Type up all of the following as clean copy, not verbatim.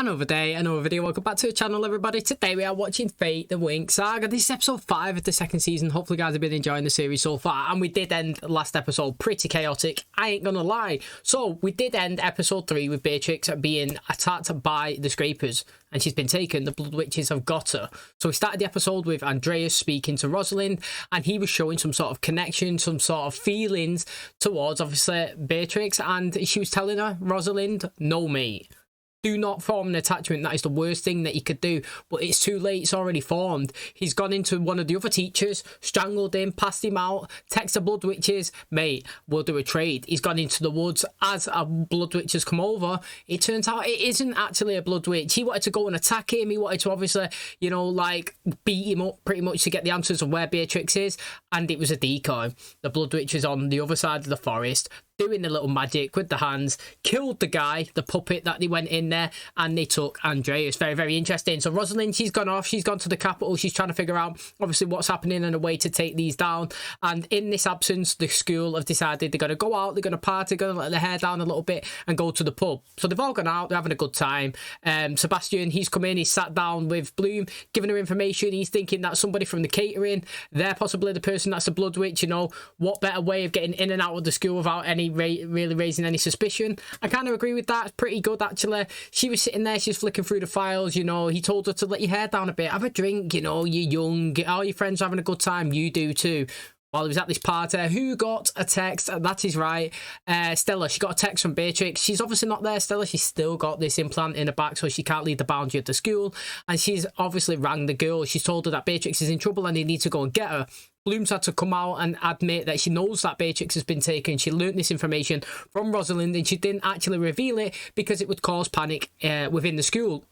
Another day, another video. Welcome back to the channel, everybody. Today we are watching Fate, the WINX Saga. This is episode 5 of the second season. Hopefully you guys have been enjoying the series so far. And we did end last episode pretty chaotic, I ain't gonna lie. So we did end episode 3 with Beatrix being attacked by the Scrapers. And she's been taken. The Blood Witches have got her. So we started the episode with Andreas speaking to Rosalind. And he was showing some sort of connection, some sort of feelings towards, obviously, Beatrix. And she was telling her, Rosalind, no mate. Do not form an attachment. That is the worst thing that you could do. But it's too late. It's already formed. He's gone into one of the other teachers, strangled him, passed him out, text the Blood Witches, mate, we'll do a trade. He's gone into the woods. As a Blood Witch has come over, it turns out it isn't actually a Blood Witch. He wanted to go and attack him. He wanted to obviously, you know, like beat him up pretty much to get the answers of where Beatrix is. And it was a decoy. The Blood Witch is on the other side of the forest, doing the little magic with the hands, killed the guy, the puppet that they went in there, and they took Andreas. Very, very interesting. So Rosalind, she's gone off. She's gone to the capital. She's trying to figure out, obviously, what's happening and a way to take these down. And in this absence, the school have decided they're going to go out, they're going to party, they're going to let their hair down a little bit and go to the pub. So they've all gone out. They're having a good time. Sebastian, he's come in. He's sat down with Bloom, giving her information. He's thinking that somebody from the catering, they're possibly the person that's a Blood Witch. You know, what better way of getting in and out of the school without any really raising any suspicion? I kind of agree with that. It's pretty good, actually. She was sitting there, she's flicking through the files, you know. He told her to let your hair down a bit, have a drink, you know, you're young, all your friends are having a good time, you do too. While he was at this party, who got a text? That is right, Stella. She got a text from Beatrix. She's obviously not there, Stella. She's still got this implant in her back, so she can't leave the boundary of the school. And she's obviously rang the girl. She's told her that Beatrix is in trouble and they need to go and get her. Bloom's had to come out and admit that she knows that Beatrix has been taken. She learnt this information from Rosalind and she didn't actually reveal it because it would cause panic within the school.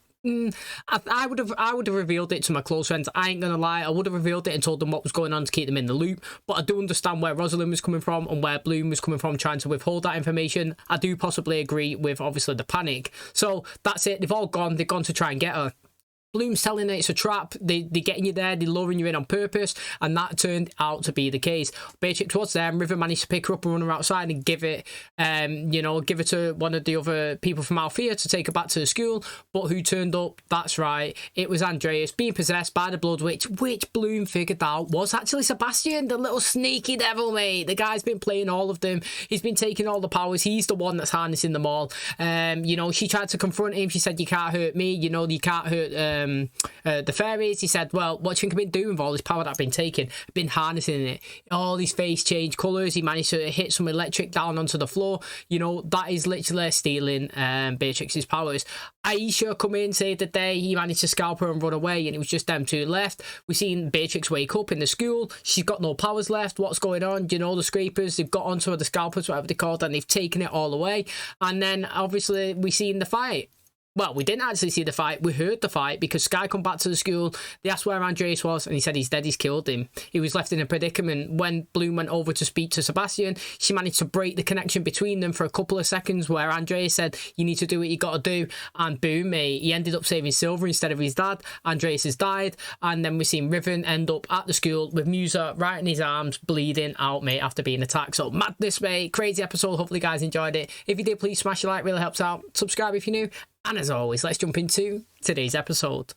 I would have revealed it to my close friends. I ain't gonna lie, I would have revealed it and told them what was going on to keep them in the loop. But I do understand where Rosalind was coming from and where Bloom was coming from, trying to withhold that information. I do possibly agree with obviously the panic. So that's it. They've all gone. They've gone to try and get her. Bloom's telling her it's a trap. They're getting you there, they're luring you in on purpose, and that turned out to be the case. Beatrix was there, and River managed to pick her up and run her outside and give it, you know, give it to one of the other people from Althea to take her back to the school. But who turned up? That's right, it was Andreas being possessed by the Blood Witch, which Bloom figured out was actually Sebastian, the little sneaky devil, mate. The guy's been playing all of them. He's been taking all the powers. He's the one that's harnessing them all. You know, she tried to confront him. She said, "You can't hurt me. You know, you can't hurt." The fairies. He said, well, what do you think I've been doing with all this power that I've been taking? I've been harnessing it. All his face changed colours. He managed to hit some electric down onto the floor. You know, that is literally stealing Beatrix's powers. Aisha come in, saved the day. He managed to scalp her and run away, and it was just them two left. We've seen Beatrix wake up in the school. She's got no powers left. What's going on? You know, the Scrapers, they've got onto her, the Scalpers, whatever they called, and they've taken it all away. And then, obviously, we've seen the fight. Well, we didn't actually see the fight. We heard the fight because Sky come back to the school. They asked where Andreas was, and he said he's dead. He's killed him. He was left in a predicament. When Bloom went over to speak to Sebastian, she managed to break the connection between them for a couple of seconds where Andreas said, you need to do what you got to do. And boom, mate, he ended up saving Silver instead of his dad. Andreas has died. And then we've seen Riven end up at the school with Musa right in his arms, bleeding out, mate, after being attacked. So madness, mate. Crazy episode. Hopefully you guys enjoyed it. If you did, please smash a like. Really helps out. Subscribe if you're new. And as always, let's jump into today's episode.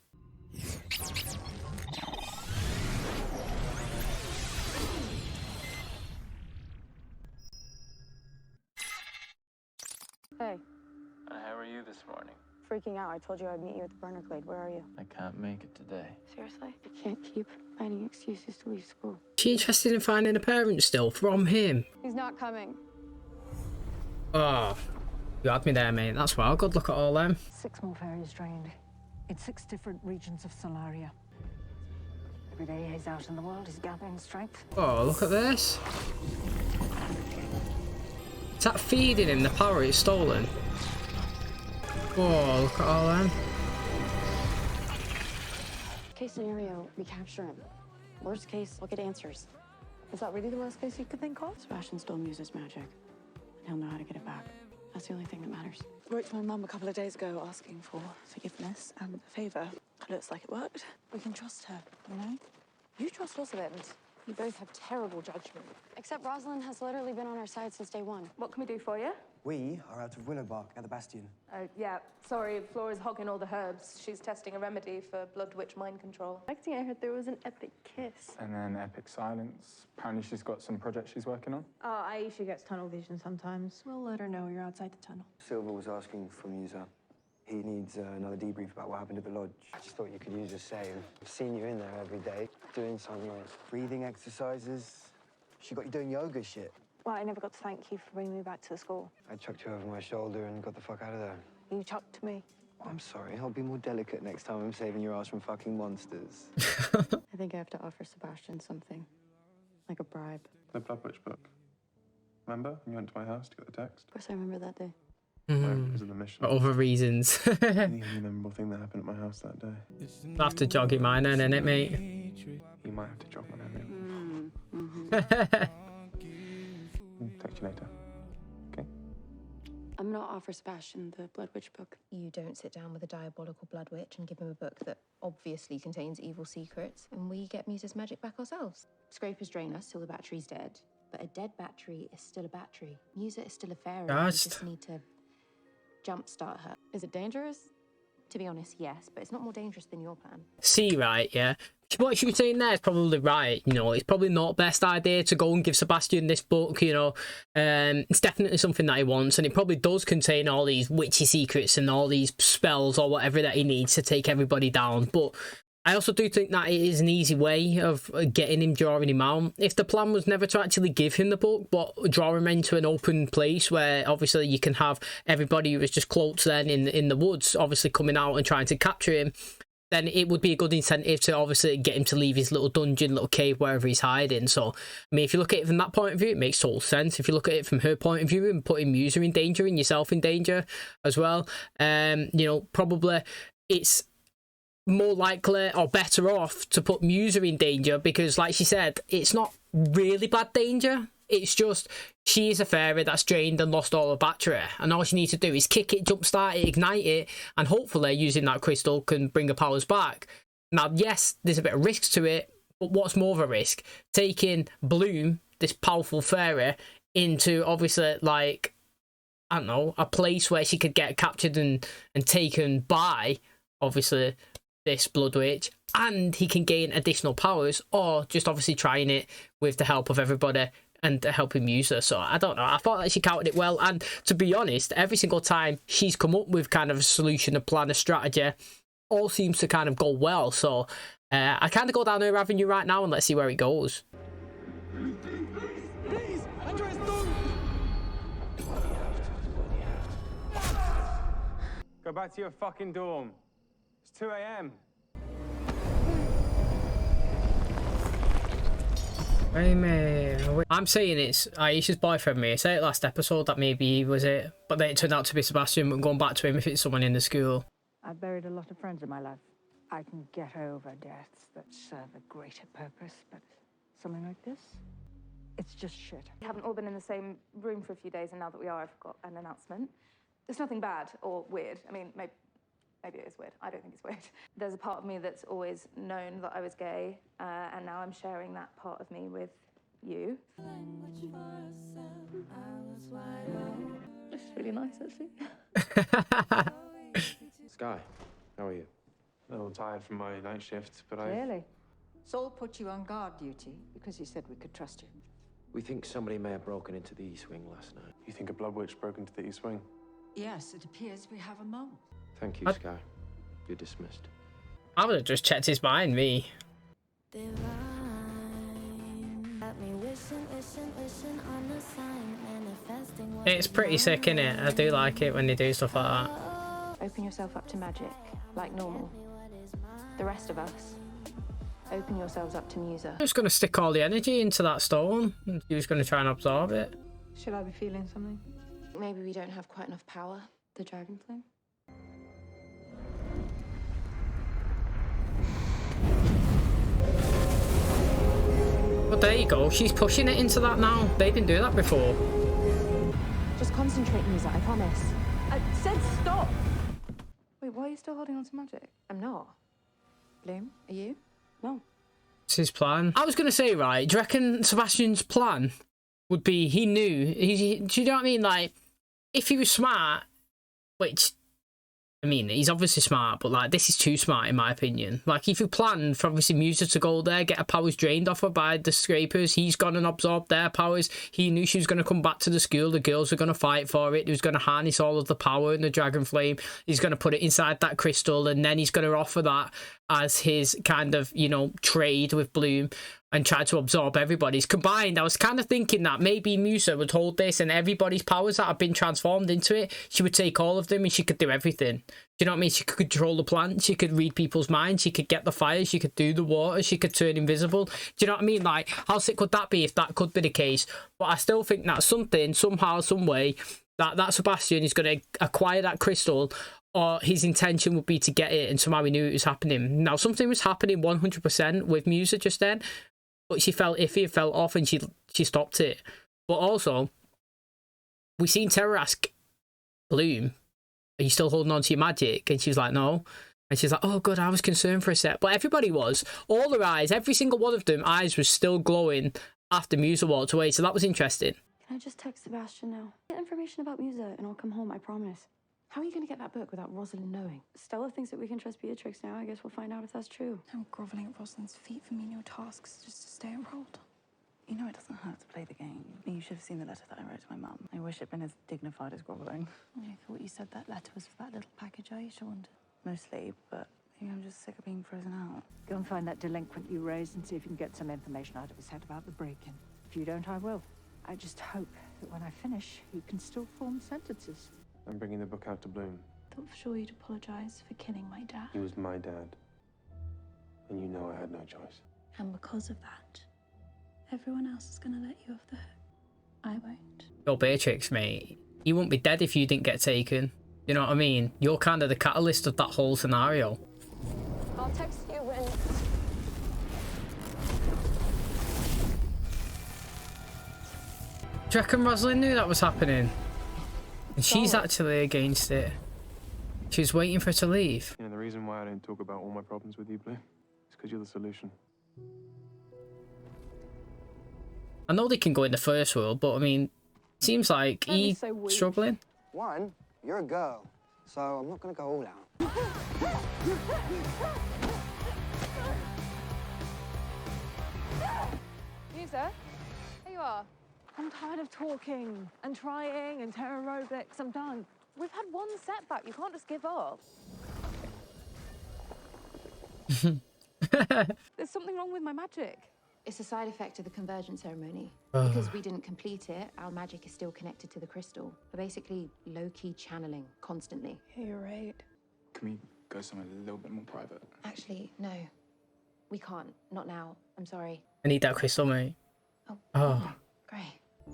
Hey. How are you this morning? Freaking out. I told you I'd meet you at the burner glade. Where are you? I can't make it today. Seriously? I can't keep finding excuses to leave school. She interested in finding a parent still from him? He's not coming. Oh, you had me there, mate. That's well. Good look at all them. 6 more fairies trained in 6 different regions of Solaria. Every day he's out in the world, he's gathering strength. Oh, look at this. Is that feeding him the power he's stolen? Oh, look at all them. Case scenario, we capture him. Worst case, look at answers. Is that really the worst case you could think of? Sebastian still uses magic, and he'll know how to get it back. That's the only thing that matters. I wrote to my mum a couple of days ago asking for forgiveness and a favour. It looks like it worked. We can trust her, you know? You trust Rosalind. You both have terrible judgment. Except Rosalind has literally been on our side since day one. What can we do for you? We are out of willow bark at the Bastion. Oh, yeah. Sorry, Flora's hogging all the herbs. She's testing a remedy for blood witch mind control. Next thing I heard, there was an epic kiss. And then epic silence. Apparently she's got some projects she's working on. Oh, Aisha gets tunnel vision sometimes. We'll let her know you're outside the tunnel. Silver was asking for Musa. He needs another debrief about what happened at the lodge. I just thought you could use a save. I've seen you in there every day, doing some like breathing exercises. She got you doing yoga shit. Well, I never got to thank you for bringing me back to the school. I chucked you over my shoulder and got the fuck out of there. You chucked me. I'm sorry, I'll be more delicate next time I'm saving your ass from fucking monsters. I think I have to offer Sebastian something. Like a bribe. The Blood Witch book. Remember when you went to my house to get the text? Of course I remember that day. Because of the mission. For other reasons. The only memorable thing that happened at my house that day. I'll have to jog your mind then, innit, mate? You might have to jog my memory. Text you later. Okay? I'm gonna offer Sebastian the Blood Witch book. You don't sit down with a diabolical blood witch and give him a book that obviously contains evil secrets, and we get Musa's magic back ourselves. Scrapers drain us till the battery's dead, but a dead battery is still a battery. Musa is still a fairy. We just need to jumpstart her. Is it dangerous? To be honest, yes, but it's not more dangerous than your plan. See, right, yeah. What she was saying there is probably right. You know, it's probably not best idea to go and give Sebastian this book, you know. It's definitely something that he wants, and it probably does contain all these witchy secrets and all these spells or whatever that he needs to take everybody down. But I also do think that it is an easy way of getting him, drawing him out. If the plan was never to actually give him the book, but draw him into an open place where obviously you can have everybody who was just cloaked then in the woods, obviously coming out and trying to capture him, then it would be a good incentive to obviously get him to leave his little dungeon, little cave, wherever he's hiding. So, I mean, if you look at it from that point of view, it makes total sense. If you look at it from her point of view and putting Musa in danger and yourself in danger as well, you know, probably it's more likely or better off to put Musa in danger because, like she said, it's not really bad danger. It's just she is a fairy that's drained and lost all her battery, and all she needs to do is kick it, jumpstart it, ignite it, and hopefully using that crystal can bring her powers back. Now, yes, there's a bit of risk to it, but what's more of a risk? Taking Bloom, this powerful fairy, into obviously like, I don't know, a place where she could get captured and taken by obviously this Blood Witch, and he can gain additional powers, or just obviously trying it with the help of everybody and helping Musa. So I don't know, I thought that she counted it well, and to be honest, every single time she's come up with kind of a solution, a plan, a strategy, all seems to kind of go well. So I kind of go down her avenue right now, and let's see where it goes. Go back to your fucking dorm. It's 2 a.m. I'm saying it's Aisha's boyfriend, mate. I said it last episode that maybe he was it, but then it turned out to be Sebastian. But going back to him if it's someone in the school. I've buried a lot of friends in my life. I can get over deaths that serve a greater purpose, but something like this, it's just shit. We haven't all been in the same room for a few days, and now that we are, I've got an announcement. There's nothing bad or weird. I mean, maybe it is weird. I don't think it's weird. There's a part of me that's always known that I was gay, and now I'm sharing that part of me with you. It's really nice, actually. Sky, how are you? A little tired from my night shift, but Clearly. Saul put you on guard duty because he said we could trust you. We think somebody may have broken into the East Wing last night. You think a Blood Witch broke into the East Wing? Yes, it appears we have a mole. Thank you, Sky. You're dismissed. I would have just checked his mind, me. It's pretty sick, innit? I do like it when they do stuff like that. Open yourself up to magic, like normal. The rest of us, open yourselves up to Musa. I'm just going to stick all the energy into that stone, and he was going to try and absorb it. Should I be feeling something? Maybe we don't have quite enough power. The dragon flame? But there you go, she's pushing it into that now. They didn't do that before. Just concentrate, Musa, I promise. I said stop! Wait, why are you still holding on to magic? I'm not. Bloom, are you? No. It's his plan. I was going to say, right, do you reckon Sebastian's plan would be he knew? Do you know what I mean? Like, if he was smart, which, I mean, he's obviously smart, but, like, this is too smart, in my opinion. Like, if you planned for, obviously, Musa to go there, get her powers drained off her by the scrapers, he's gone and absorbed their powers. He knew she was going to come back to the school. The girls were going to fight for it. He was going to harness all of the power in the dragon flame. He's going to put it inside that crystal, and then he's going to offer that as his kind of, you know, trade with Bloom and try to absorb everybody's. Combined, I was kind of thinking that maybe Musa would hold this and everybody's powers that have been transformed into it, she would take all of them and she could do everything. Do you know what I mean? She could control the plants, she could read people's minds, she could get the fire, she could do the water, she could turn invisible. Do you know what I mean? Like, how sick would that be if that could be the case? But I still think that something, somehow, some way, that Sebastian is going to acquire that crystal, or his intention would be to get it, and somehow he knew it was happening. Now, something was happening 100% with Musa just then, but she felt iffy, it felt off, and she stopped it. But also, we seen Terror ask Bloom, are you still holding on to your magic? And she was like, no. And she's like, oh, good, I was concerned for a sec. But everybody was. All their eyes, every single one of them, eyes was still glowing after Musa walked away. So that was interesting. Can I just text Sebastian now? Get information about Musa and I'll come home, I promise. How are you going to get that book without Rosalind knowing? Stella thinks that we can trust Beatrix now. I guess we'll find out if that's true. I'm groveling at Rosalind's feet for menial tasks just to stay enrolled. You know it doesn't hurt to play the game. You should have seen the letter that I wrote to my mum. I wish it'd been as dignified as groveling. I thought you said that letter was for that little package Aisha wanted. Mostly, but maybe I'm just sick of being frozen out. Go and find that delinquent you raised and see if you can get some information out of his head about the break-in. If you don't, I will. I just hope that when I finish, you can still form sentences. I'm bringing the book out to Bloom. I thought for sure you'd apologize for killing my dad. He was my dad. And you know I had no choice. And because of that, everyone else is going to let you off the hook. I won't. Yo, Beatrix, mate, you wouldn't be dead if you didn't get taken. You know what I mean? You're kind of the catalyst of that whole scenario. I'll text you when... Do you reckon Rosalind knew that was happening? And she's actually against it. She was waiting for her to leave. You know, the reason why I don't talk about all my problems with you, Blue, is because you're the solution. I know they can go in the first world, but I mean, it seems like he's so struggling. One, you're a girl, so I'm not going to go all out. Musa, there you are. I'm tired of talking and trying and terror aerobics. I'm done. We've had one setback. You can't just give up. There's something wrong with my magic. It's a side effect of the conversion ceremony. Because we didn't complete it, our magic is still connected to the crystal. We're basically low-key channeling constantly. Yeah, you're right. Can we go somewhere a little bit more private? Actually, no. We can't. Not now. I'm sorry. I need that crystal, mate. Oh. Great.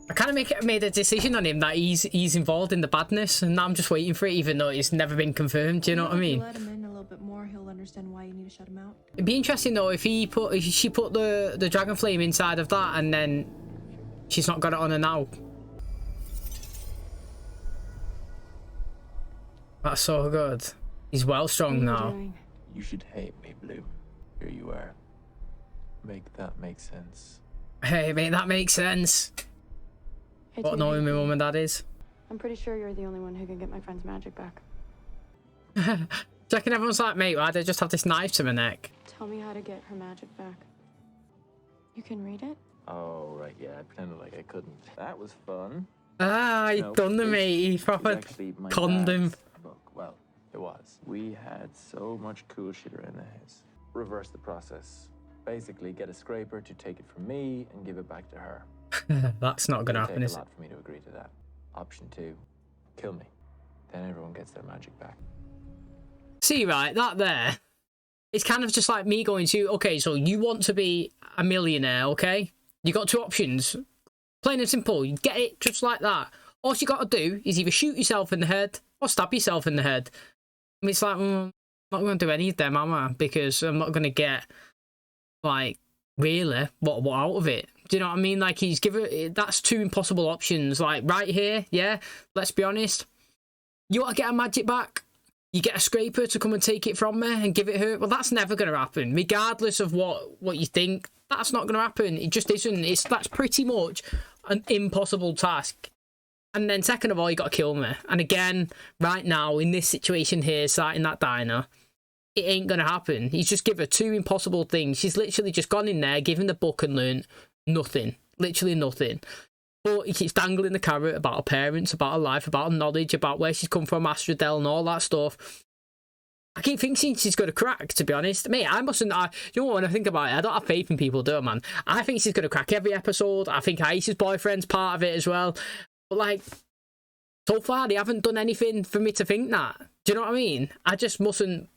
I kind of made a decision on him that he's involved in the badness, and now I'm just waiting for it, even though it's never been confirmed. Do you know what I mean? Let him in a little bit more, he'll understand why you need to shut him out. It'd be interesting though if she put the dragon flame inside of that, and then she's not got it on her now. That's so good. He's well strong now. You should hate me, Blue. Here you are. Make that make sense. Hey, mate, that makes sense. What knowing my mum and dad is. I'm pretty sure you're the only one who can get my friend's magic back. Do you reckon everyone's like, mate, why'd I just have this knife to my neck? Tell me how to get her magic back. You can read it? Oh, right, yeah, I pretended like I couldn't. That was fun. Ah, he No, done the this mate. He is proper actually my conned him. dad's book. Well, it was. We had so much cool shit around the house. Reverse the process. Basically, get a scraper to take it from me and give it back to her. That's not gonna happen, It'll is take a it? lot for me to agree to that. Option 2, kill me. Then everyone gets their magic back. See, right, that there. It's kind of just like me going to, okay, so you want to be a millionaire, okay? You got two options. Plain and simple. You get it just like that. All you got to do is either shoot yourself in the head or stab yourself in the head. I mean, it's like, I'm not going to do any of them, am I? Because I'm not going to get, like, really, what out of it? Do you know what I mean? Like, he's given, that's two impossible options. Like, right here, yeah, let's be honest. You want to get a magic back? you get a scraper to come and take it from me and give it her. Well, that's never going to happen, regardless of what you think. That's not going to happen. It just isn't. That's pretty much an impossible task. And then second of all, you got to kill me. And again, right now, in this situation here, sat in that diner, it ain't going to happen. He's just given her two impossible things. She's literally just gone in there, given the book and learned nothing. Literally nothing. But he keeps dangling the carrot about her parents, about her life, about her knowledge, about where she's come from, Astrodel and all that stuff. I keep thinking she's going to crack, to be honest. Mate, I mustn't... you know what, when I think about it, I don't have faith in people, do I, man? I think she's going to crack every episode. I think Aisha's boyfriend's part of it as well. But, like, so far, they haven't done anything for me to think that. Do you know what I mean? I just mustn't...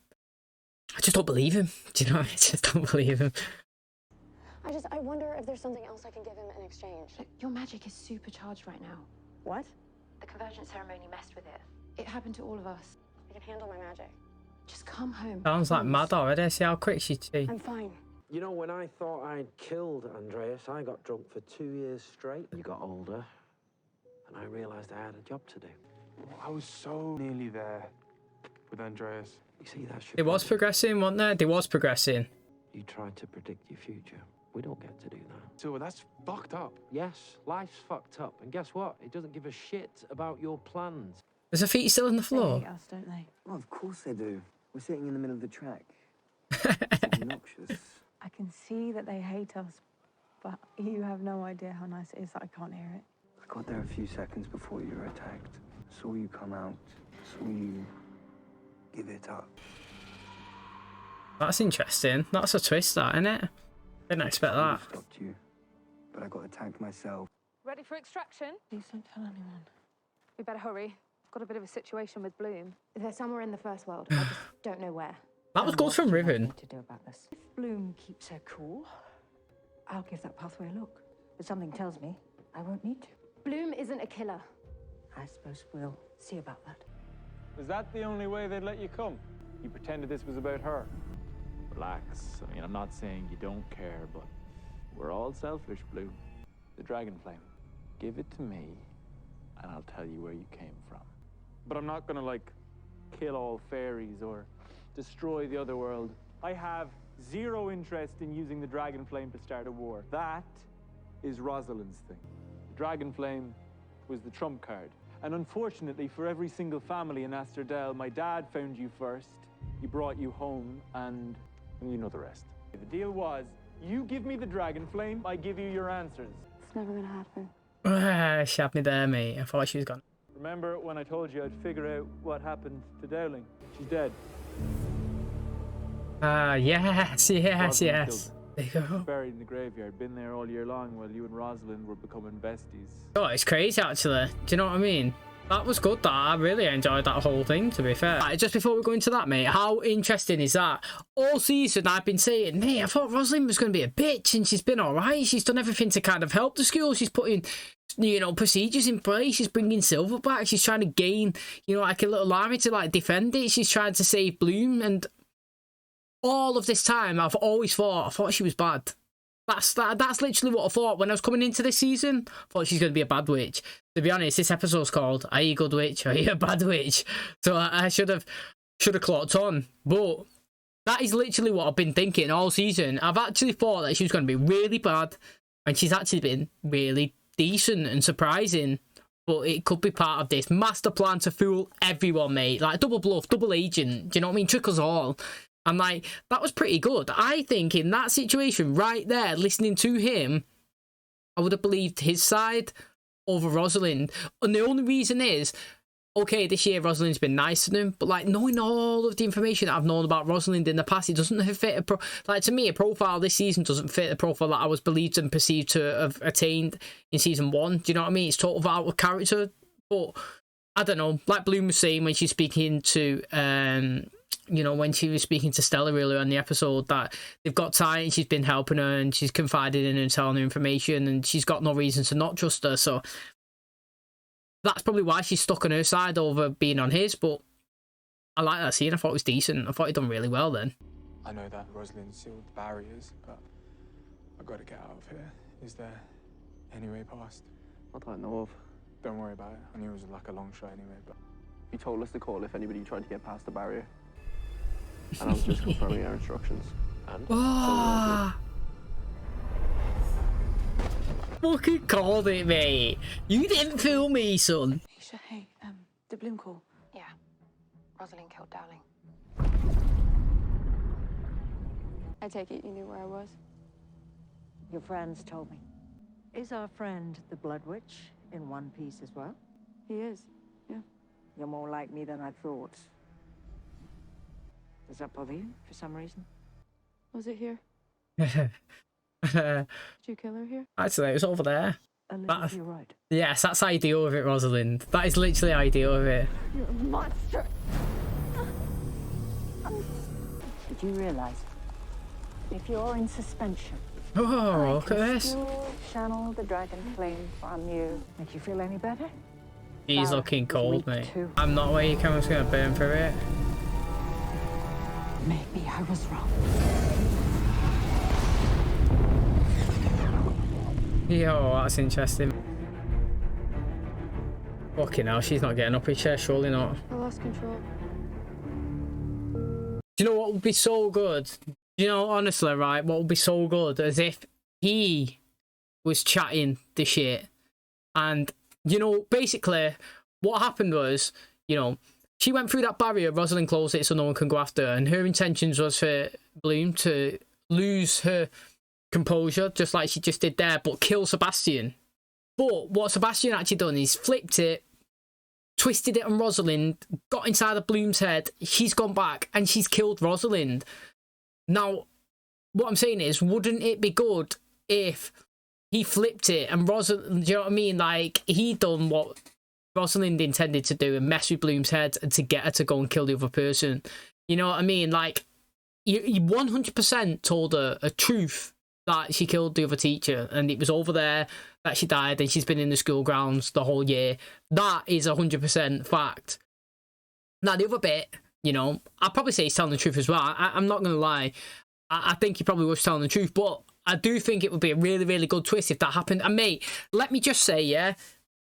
I just don't believe him. Do you know what I mean? I just don't believe him. I wonder if there's something else I can give him in exchange. Look, your magic is supercharged right now. What? The convergence ceremony messed with it. It happened to all of us. I can handle my magic. Just come home. Sounds like mad already. See how quick she'd see. I'm fine. You know, when I thought I'd killed Andreas, I got drunk for 2 years straight. You got older, and I realized I had a job to do. I was so nearly there with Andreas. You see, that shit. It was progressing, wasn't it? It was progressing. You tried to predict your future. We don't get to do that. So that's fucked up. Yes, life's fucked up. And guess what? It doesn't give a shit about your plans. Is her feet still on the floor? They hate us, don't they? Well, of course they do. We're sitting in the middle of the track. It's obnoxious. I can see that they hate us, but you have no idea how nice it is that I can't hear it. I got there a few seconds before you were attacked. Saw you come out. Saw you give it up. That's interesting. That's a twist, that, isn't it? Didn't expect that. I stopped you, but I got attacked myself. Ready for extraction? Please don't tell anyone. We better hurry. I've got a bit of a situation with Bloom. They're somewhere in the first world. I just don't know where. That was good from Riven. What to do about this? If Bloom keeps her cool, I'll give that pathway a look. But something tells me I won't need to. Bloom isn't a killer. I suppose we'll see about that. Is that the only way they'd let you come? You pretended this was about her. Relax. I mean, I'm not saying you don't care, but we're all selfish, Blue. The dragon flame. Give it to me, and I'll tell you where you came from. But I'm not gonna, like, kill all fairies or destroy the other world. I have zero interest in using the dragon flame to start a war. That is Rosalind's thing. The dragon flame was the trump card. And unfortunately, for every single family in Astrodel, my dad found you first. He brought you home, and you know the rest. The deal was, you give me the dragon flame, I give you your answers. It's never gonna happen. She had me there, mate. I thought she was gone. Remember when I told you I'd figure out what happened to Dowling? She's dead. Yes. Rosalind killed her. There you go. Buried in the graveyard. Been there all year long while you and Rosalind were becoming besties. Oh, it's crazy, actually. Do you know what I mean? That was good, that. I really enjoyed that whole thing, to be fair. Right, just before we go into that, mate, how interesting is that? All season, I've been saying, mate, I thought Rosalind was going to be a bitch, and she's been all right. She's done everything to kind of help the school. She's putting, you know, procedures in place. She's bringing Silver back. She's trying to gain, you know, like a little army to, like, defend it. She's trying to save Bloom, and all of this time, I thought she was bad. That's literally what I thought when I was coming into this season. I thought she's going to be a bad witch. To be honest, this episode's called "Are you a good witch? Are you a bad witch?" So I should have clocked on. But that is literally what I've been thinking all season. I've actually thought that she was going to be really bad, and she's actually been really decent and surprising. But it could be part of this master plan to fool everyone, mate. Like double bluff, double agent. Do you know what I mean? Trick us all. And like, that was pretty good. I think in that situation right there, listening to him, I would have believed his side over Rosalind. And the only reason is, okay, this year Rosalind's been nice to them, but like knowing all of the information that I've known about Rosalind in the past, it doesn't fit like to me, a profile this season doesn't fit the profile that I was believed and perceived to have attained in season 1. Do you know what I mean? It's total out of character. But I don't know, like Bloom was saying when she's speaking to you know, when she was speaking to Stella earlier on the episode, that they've got tight and she's been helping her and she's confided in her and telling her information and she's got no reason to not trust her. So that's probably why she's stuck on her side over being on his. But I like that scene. I thought it was decent. I thought he'd done really well then. I know that Rosalind sealed the barriers, but I've got to get out of here. Is there any way past? Not that I know of. Don't worry about it. I knew it was like a long shot anyway, but He told us to call if anybody tried to get past the barrier. And I was just confirming our instructions. And Oh. Fucking called it, mate. You didn't fool me, son. Aisha, hey, the Bloom call. Yeah. Rosalind killed Dowling. I take it you knew where I was? Your friends told me. Is our friend the Blood Witch in one piece as well? He is, yeah. You're more like me than I thought. Does that bother you for some reason? Was it here? Did you kill her here? Actually, it was over there. You're right. Yes, that's how you deal with it, Rosalind. That is literally how you deal with it. You're a monster. Did you realize if you're in suspension, Oh, look at this. still channel the dragon flame from you? Make you feel any better? He's looking cold, mate. I'm not where your camera's gonna burn through it. Maybe I was wrong. Yo, that's interesting. Fucking hell, she's not getting up his chair, surely not. I lost control. Do you know what would be so good? You know, honestly, right, what would be so good as if he was chatting the shit. And, you know, basically, what happened was, you know, she went through that barrier, Rosalind closed it so no one can go after her, and her intentions was for Bloom to lose her composure, just like she just did there, but kill Sebastian. But what Sebastian actually done is flipped it, twisted it on Rosalind, got inside of Bloom's head, she's gone back, and she's killed Rosalind. Now, what I'm saying is, wouldn't it be good if he flipped it and Rosalind, do you know what I mean? Like, he done what Rosalind intended to do and mess with Bloom's head and to get her to go and kill the other person. You know what I mean? Like, you 100% told her a truth that she killed the other teacher and it was over there that she died and she's been in the school grounds the whole year. That is 100% fact. Now, the other bit, you know, I'd probably say he's telling the truth as well. I'm not going to lie. I think he probably was telling the truth, but I do think it would be a really, really good twist if that happened. And mate, let me just say, yeah,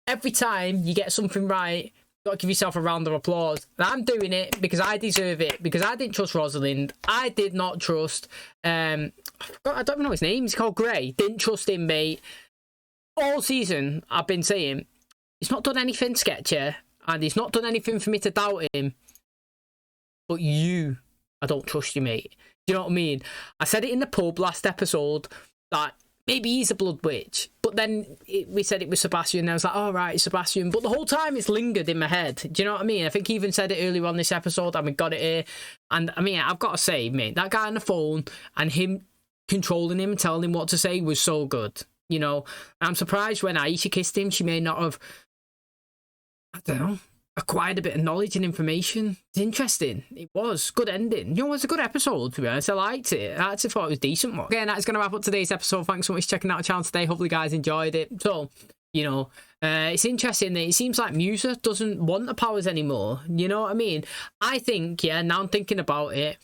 every time you get something right, you got to give yourself a round of applause. And I'm doing it because I deserve it, because I didn't trust Rosalind. I did not trust, I don't even know his name. He's called Gray. Didn't trust him, mate. All season, I've been saying, he's not done anything sketchy, and he's not done anything for me to doubt him. But you, I don't trust you, mate. Do you know what I mean? I said it in the pub last episode that maybe he's a blood witch, but then we said it was Sebastian, and I was like, oh, right, it's Sebastian. But the whole time it's lingered in my head. Do you know what I mean? I think he even said it earlier on this episode, and we got it here. And I mean, I've got to say, mate, that guy on the phone and him controlling him and telling him what to say was so good. You know, I'm surprised when Aisha kissed him, she may not have, I don't know, acquired a bit of knowledge and information. It's interesting. It was good ending. You know, it was a good episode, to be honest. I liked it. I actually thought it was a decent one. Again, that's going to wrap up today's episode. Thanks so much for checking out the channel today. Hopefully you guys enjoyed it. So, you know, it's interesting that it seems like Musa doesn't want the powers anymore. You know what I mean? I think, yeah, now I'm thinking about it,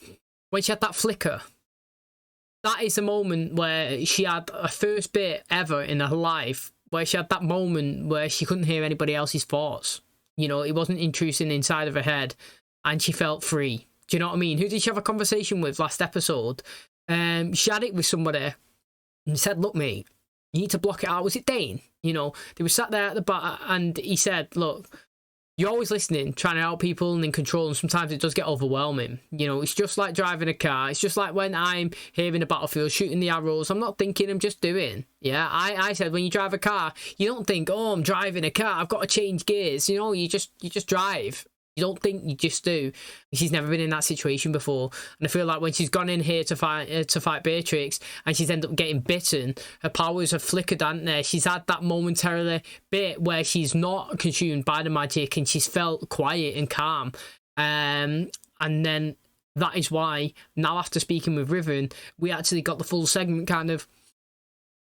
when she had that flicker, that is the moment where she had a first bit ever in her life where she had that moment where she couldn't hear anybody else's thoughts. You know, it wasn't intruding inside of her head and she felt free. Do you know what I mean? Who did she have a conversation with last episode? She had it with somebody and said, look, mate, you need to block it out. Was it Dane? You know, they were sat there at the bar and he said, look, you're always listening, trying to help people and in control, and sometimes it does get overwhelming. You know, it's just like driving a car. It's just like when I'm here in a battlefield shooting the arrows. I'm not thinking, I'm just doing. Yeah, I said when you drive a car, you don't think, oh, I'm driving a car, I've got to change gears. You know, you just drive. You don't think, you just do. She's never been in that situation before, and I feel like when she's gone in here to fight Beatrix, and she's ended up getting bitten, her powers have flickered, haven't they? She's had that momentarily bit where she's not consumed by the magic, and she's felt quiet and calm. And then that is why now, after speaking with Riven, we actually got the full segment kind of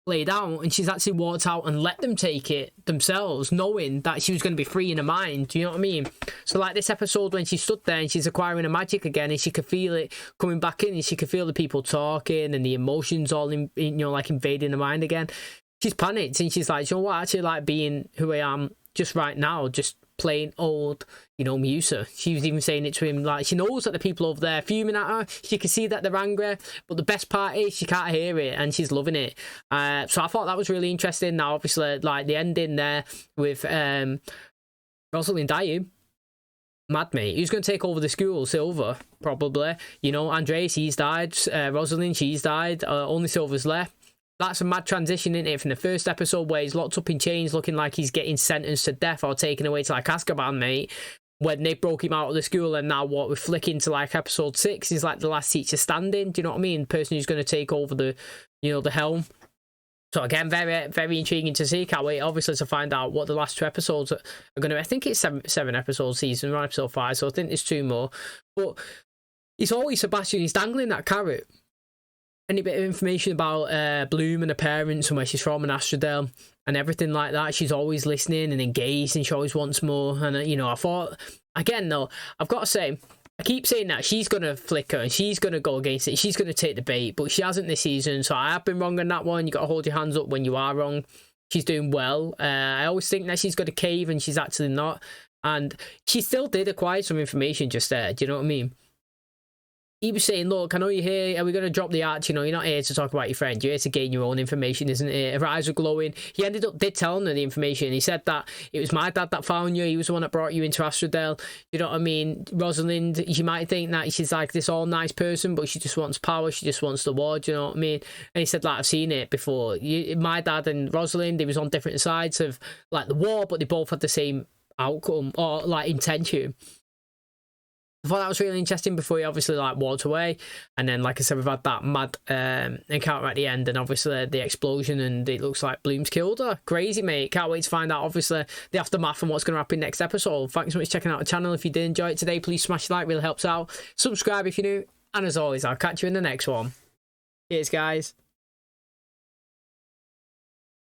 played out, and she's actually walked out and let them take it themselves, knowing that she was going to be free in her mind. Do you know what I mean? So like this episode when she stood there and she's acquiring her magic again, and she could feel it coming back in, and she could feel the people talking and the emotions all in, you know, like invading the mind again. She's panicked and she's like, you know what, I actually like being who I am just right now, just plain old, you know, Musa. She was even saying it to him, like, she knows that the people over there are fuming at her. She can see that they're angry, but the best part is she can't hear it, and she's loving it. So I thought that was really interesting. Now, obviously, like, the ending there with Rosalind dying. Mad, mate. Who's going to take over the school? Silver, probably. You know, Andreas, he's died. Rosalind, she's died. Only Silver's left. That's a mad transition, isn't it? From the first episode where he's locked up in chains looking like he's getting sentenced to death or taken away to, like, Azkaban, mate. When they broke him out of the school, and now what, we're flicking to, like, episode 6. He's like the last teacher standing. Do you know what I mean? The person who's going to take over the, you know, the helm. So again, very, very intriguing to see. Can't wait, obviously, to find out what the last 2 episodes are going to be. I think it's seven episode season. We're on episode 5, so I think there's 2 more. But it's always Sebastian. He's dangling that carrot. Any bit of information about Bloom and her parents and where she's from and Astrodale and everything like that. She's always listening and engaged, and she always wants more. And, you know, I thought, again, though, I've got to say, I keep saying that she's going to flicker and she's going to go against it. She's going to take the bait, but she hasn't this season. So I have been wrong on that one. You got to hold your hands up when you are wrong. She's doing well. I always think that she's got a cave, and she's actually not. And she still did acquire some information just there. Do you know what I mean? He was saying, look, I know you're here. Are we going to drop the arch? You know, you're not here to talk about your friend. You're here to gain your own information, isn't it? Her eyes were glowing. He did telling her the information. He said that it was my dad that found you. He was the one that brought you into Astrodale. You know what I mean? Rosalind, you might think that she's like this all nice person, but she just wants power. She just wants the war. Do you know what I mean? And he said, like, I've seen it before. My dad and Rosalind, they was on different sides of, like, the war, but they both had the same outcome or, like, intention. I thought that was really interesting before he obviously, like, walked away. And then, like I said, we've had that mad encounter at the end, and obviously the explosion, and it looks like Bloom's killed her. Crazy, mate. Can't wait to find out, obviously, the aftermath and what's going to happen next episode. Thanks so much for checking out the channel. If you did enjoy it today, please smash the like, really helps out. Subscribe if you're new. And as always, I'll catch you in the next one. Cheers, guys.